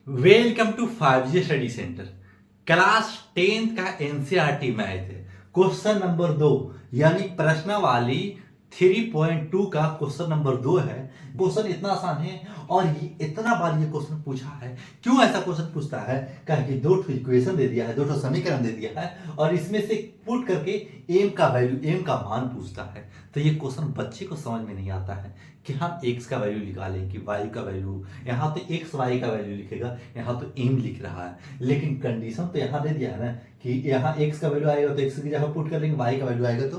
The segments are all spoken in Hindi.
Welcome to 5G study centre. Class 10th का एनसीईआरटी मैथ है। क्वेश्चन नंबर 2 यानी प्रश्नावली 3.2 का क्वेश्चन नंबर 2 है। क्वेश्चन इतना आसान है और इतना बार ये क्वेश्चन पूछा है। क्यों ऐसा क्वेश्चन पूछता है? कि दो इक्वेशन दे दिया है, दो समीकरण दे दिया है और इसमें से पुट करके एम का वैल्यू, एम का मान पूछता है। तो ये क्वेश्चन बच्चे को समझ में नहीं आता है कि हम x का वैल्यू निकालें कि y का वैल्यू, यहाँ तो x y का वैल्यू लिखेगा, यहाँ तो m लिख रहा है। लेकिन कंडीशन तो यहाँ दे दिया है ना कि यहाँ x का वैल्यू आएगा तो x की जगह पुट कर देंगे, y का वैल्यू आएगा तो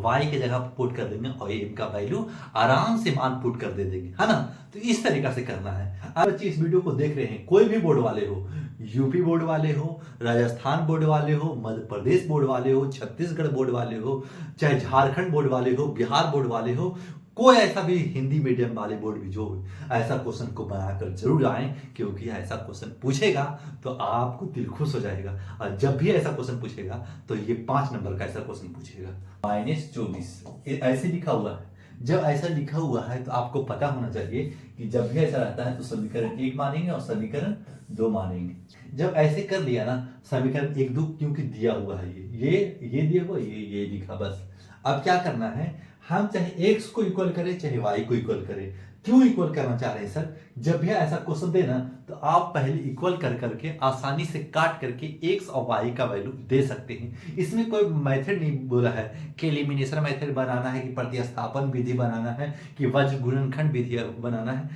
y की जगह पुट कर देंगे और m का वैल्यू आराम से मान पुट कर दे देंगे, है ना। तो इस तरीका से करना है। अब बच्चे इस वीडियो को देख रहे हैं, कोई भी बोर्ड वाले हो, यूपी बोर्ड वाले हो, राजस्थान बोर्ड वाले हो, मध्य प्रदेश बोर्ड वाले हो, छत्तीसगढ़ बोर्ड वाले हो, चाहे झारखंड बोर्ड वाले हो, बिहार बोर्ड वाले हो, कोई ऐसा भी हिंदी मीडियम वाले बोर्ड भी जो ऐसा क्वेश्चन को बनाकर जरूर आए, क्योंकि ऐसा क्वेश्चन पूछेगा तो आपको दिल खुश हो जाएगा। और जब भी ऐसा क्वेश्चन पूछेगा तो ये 5 नंबर का ऐसा क्वेश्चन पूछेगा। -24 ऐसे लिखा हुआ है। जब ऐसा लिखा हुआ है तो आपको पता होना चाहिए कि जब भी ऐसा रहता है तो समीकरण 1 मानेंगे और समीकरण 2 मानेंगे। जब ऐसे कर लिया ना, समीकरण 1 2 क्योंकि दिया हुआ है, ये दिया हुआ, ये लिखा, बस। अब क्या करना है, हम चाहे x को इक्वल करें चाहे y को इक्वल करें। क्यों इक्वल करना चाह रहे हैं सर? जब भी ऐसा क्वेश्चन देना तो आप पहले इक्वल कर करके आसानी से काट करके x और y का वैल्यू दे सकते हैं। इसमें कोई मेथड नहीं बोला है कि एलिमिनेशन मेथड बनाना है, कि प्रतिस्थापन विधि बनाना है, कि वज्र गुणनखंड विधि बनाना है।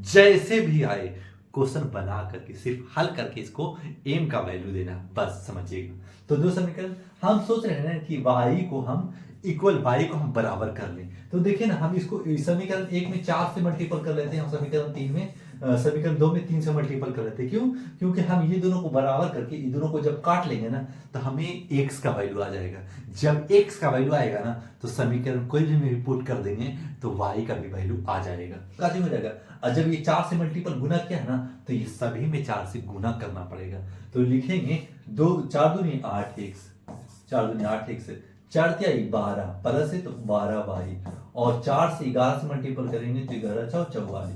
जैसे भी आए क्वेश्चन बना करके सिर्फ हल करके इसको m का वैल्यू देना, बस समझिएगा। तो दो समीकरण हम सोच रहे हैं कि y को हम इक्वल, y को हम बराबर कर लें। तो देखिए ना, हम इसको समीकरण 1 में 4 से मल्टीपल कर लेते हैं और समीकरण 3 में समीकरण 2 में 3 से मल्टीपल कर लेते हैं। क्यों? क्योंकि हम ये दोनों को बराबर करके ये दोनों को जब काट लेंगे ना तो हमें x का वैल्यू आ जाएगा। जब x का वैल्यू आएगा ना तो समीकरण कोई भी पुट कर देंगे तो y का भी वैल्यू आ जाएगा, काफी हो जाएगा। और जब ये 4 से मल्टीपल गुना किया है ना तो ये सभी में 4 से गुना करना पड़ेगा। तो लिखेंगे 4 दूनी 8x, 4 दूनी 8x, 4 क्या 12 प्लस है तो 12y, और 4 से 11 से मल्टीपल करेंगे तो 11 4 44।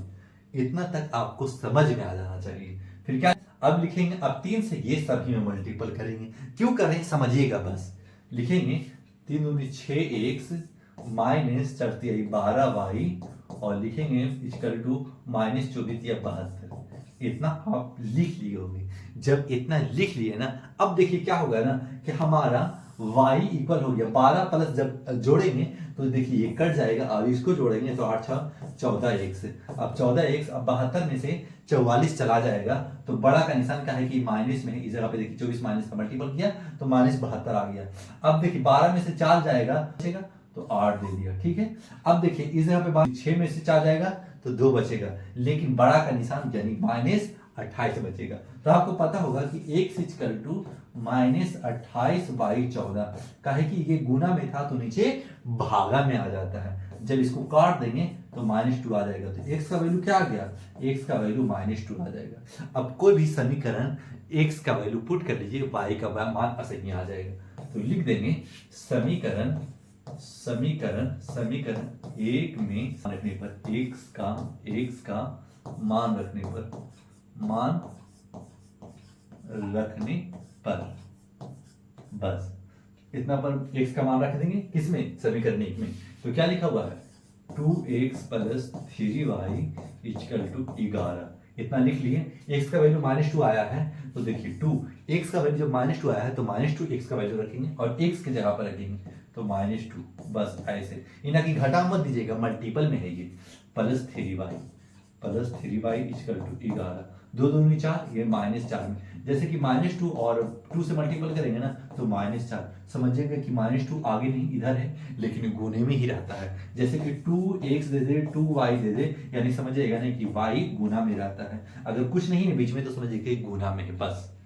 इतना तक आपको समझ में आ जाना चाहिए। फिर क्या, अब लिखेंगे, अब 3 से ये सभी में मल्टीपल करेंगे। क्यों करें समझिएगा, बस लिखेंगे 3 दूनी 6x माइनस 4 12y और लिखेंगे इक्वल टू -24 या 72। इतना आप लिख लिए होंगे। जब इतना लिख लिए ना, अब देखिए क्या होगा ना कि हमारा y इक्वल हो गया 12 प्लस, जब जोड़ेंगे तो देखिए ये कट जाएगा और इसको जोड़ेंगे तो 8 14x। अब 14x, अब 72 में से 44 चला जाएगा तो बड़ा का निशान क्या है कि माइनस में है। इस जगह पे देखिए 24 माइनस का मल्टीपल किया तो -72 आ गया। अब देखिए 12 में से 4 जाएगा तो 8 दे दिया, ठीक है। अब देखिए इस जगह पे 6 में से 4 जाएगा तो 2 बचेगा, लेकिन बड़ा का निशान यानी -28 बचेगा। तो आपको पता होगा कि x इक्वल टू -28/14। काहे कि ये गुना में था तो नीचे भागा में आ जाता है। जब इसको काट देंगे तो -2 आ जाएगा। तो x का वैल्यू क्या आ गया? x का वैल्यू -2 आ जाएगा। अब कोई भी समीकरण x का वैल्यू पुट कर लीजिए, y का मान असही आ जाएगा। तो लिख देंगे समीकरण समीकरण 1 में रखने पर x का मान रखने पर बस इतना पर x का मान रख देंगे। किसमें? समीकरण 1 में। तो क्या लिखा हुआ है? 2x plus 3y equal to 11। इतना लिख लिए। x का वैल्यू -2 आया है तो देखिए 2 x का वैल्यू जब -2 आया है तो -2 x का वैल्यू रखेंगे और x की जगह पर रखेंगे तो -2, बस ऐसे। इन्हें की घटा मत दीजिएगा, मल्टीपल में है ये। प्लस 3y इक्वल टू 11, 2 दूनी 4, ये -4 में। जैसे कि -2 और 2 से मल्टीपल करेंगे ना तो -4। समझिएगा कि -2 आगे नहीं इधर है, लेकिन गुने में ही रहता है। जैसे कि 2x दे दे 2y दे दे, यानी समझिएगा नहीं कि y गुना में रहता है। अगर कुछ नहीं है बीच में तो समझिएगा कि गुना में है, बस।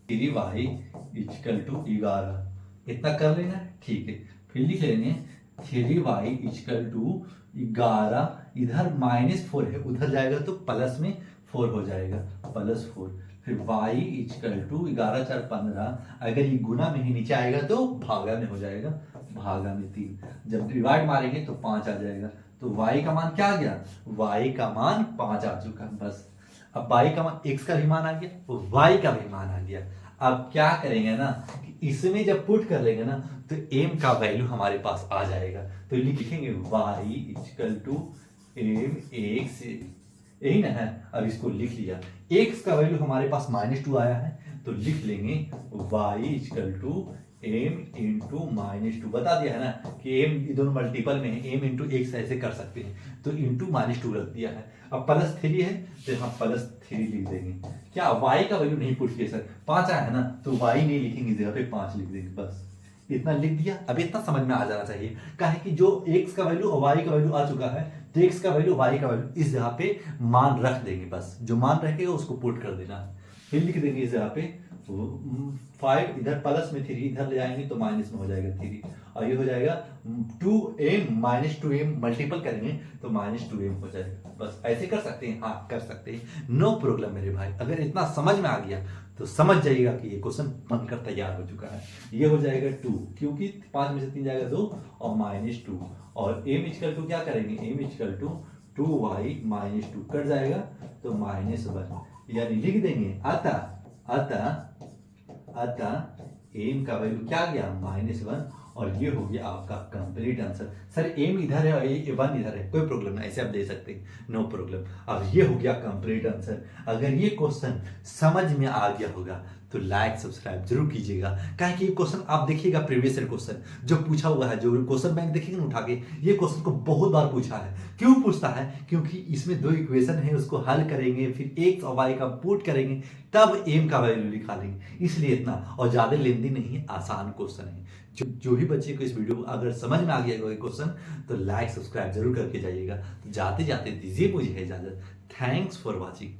3y इक्वल टू 11 इतना कर लेना, ठीक है। फिर लिख लेंगे 3y इक्वल टू 11, इधर -4 है, उधर जाएगा तो प्लस में 4 हो जाएगा, +4। फिर y इक्वल टू 11 4 15, अगर ये गुना में ही नीचे आएगा तो भागा में हो जाएगा, भागा में 3। जब डिवाइड मारेंगे तो 5 आ जाएगा। तो y का मान क्या आ गया? y का मान 5 आ चुका, बस। अब y का मान x का भी मान आ गया, y का भी मान आ गया। अब क्या करेंगे ना कि इसमें जब पुट कर लेंगे ना तो m का वैल्यू हमारे पास आ जाएगा। तो लिखेंगे y equal to m x, यही ना है। अब इसको लिख लिया, x का वैल्यू हमारे पास -2 आया है तो लिख लेंगे y equal to m into -2। बता दिया है ना कि m दोनों मल्टीपल में है, m इंटू x ऐसे कर सकते हैं, तो इंटू -2 रख दिया है। अब +3 है तो यहाँ +3 लिख देंगे। क्या y का वैल्यू नहीं पुट किया सर, 5 आया है ना तो y नहीं लिखेंगे, जगह पे 5 लिख देंगे, बस इतना लिख दिया। अब इतना समझ में आ जाना चाहिए काहे कि जो x का वैल्यू और y का वैल्यू आ चुका है तो x का वैल्यू y का वैल्यू इस जगह पे मान रख देंगे, बस जो मान रखेगा उसको पुट कर देना। फिर लिख देंगे इस जगह पे 5, इधर प्लस में 3 इधर ले जाएंगे तो माइनस में हो जाएगा 3, और ये हो जाएगा 2m -2m मल्टीपल करेंगे तो -2m हो जाएगा। बस ऐसे कर सकते हैं, हाँ कर सकते हैं, नो प्रॉब्लम मेरे भाई। अगर इतना समझ में आ गया तो समझ जाइएगा कि ये क्वेश्चन बनकर तैयार हो चुका है। ये हो जाएगा 2, क्योंकि 5 में से 3 जाएगा 2 और -2, और m इक्वल टू क्या करेंगे, m equal to 2y -2 cut जाएगा तो -1, यानी लिख देंगे अतः m का वैल्यू क्या आ गया -1, और ये हो गया आपका कंप्लीट आंसर। सर m इधर है और ये 1 इधर है, कोई प्रॉब्लम नहीं, ऐसे आप दे सकते हैं, नो प्रॉब्लम। अब ये हो गया कंप्लीट आंसर। अगर ये क्वेश्चन समझ में आ गया होगा तो लाइक सब्सक्राइब जरूर कीजिएगा, काहे कि ये क्वेश्चन आप देखिएगा प्रीवियस ईयर क्वेश्चन जो पूछा हुआ है, जो क्वेश्चन बैंक देखिएगा ना उठा के, ये क्वेश्चन को बहुत बार पूछा है। क्यों पूछता है, क्योंकि इसमें 2 इक्वेशन है, उसको हल करेंगे, फिर x और y का पुट करेंगे, तब m का वैल्यू निकालेंगे, इसलिए इतना, और ज्यादा लेंदी नहीं है, आसान क्वेश्चन है। जो भी बच्चे को इस वीडियो को अगर समझ में आ गया होगा क्वेश्चन तो लाइक सब्सक्राइब जरूर करके जाइएगा। तो जाते जाते दीजिए मुझे इजाजत। Thanks for watching.